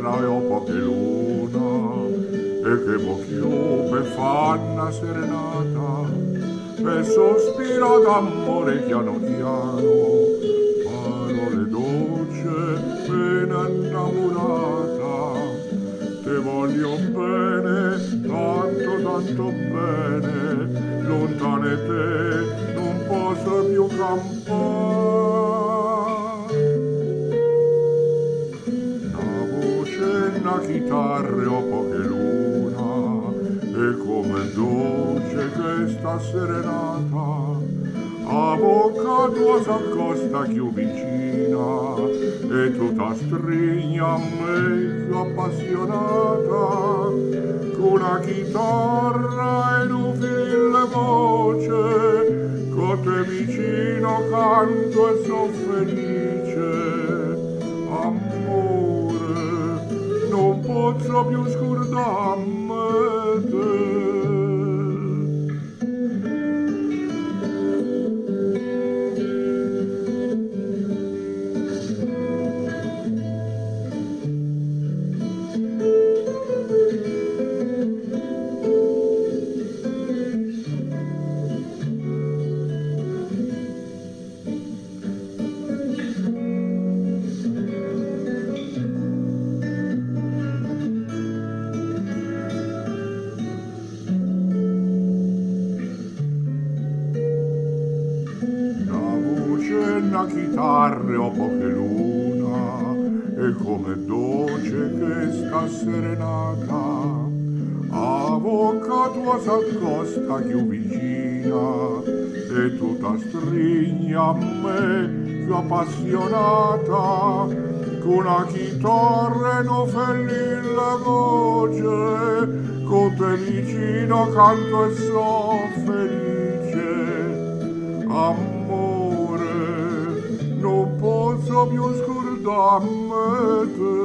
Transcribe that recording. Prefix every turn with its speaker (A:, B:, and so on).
A: chitarra e ho poche luna, e che bocchio me fanno serenata, e sospira d'amore piano piano, parole dolce, pena innamorata, te voglio bene, tanto tanto bene, lontane te non posso più campare. Una voce, una chitarra, ho poche luna, e come dolce che sta serenata, a bocca tua s'accosta più vicina, e tu ta stringi a me più appassionata, con una chitarra e un fil voce, con te vicino canto e so felice. Amore, non posso più scordarmi te. Una chitarra ho poche luna, e come dolce che sta serenata, a bocca tua s'accosta più vicina, e tu ta stringi a me più appassionata, con una chitarra e no felice la voce, con te vicino canto e so felice. Amore, non posso più scordarmi te.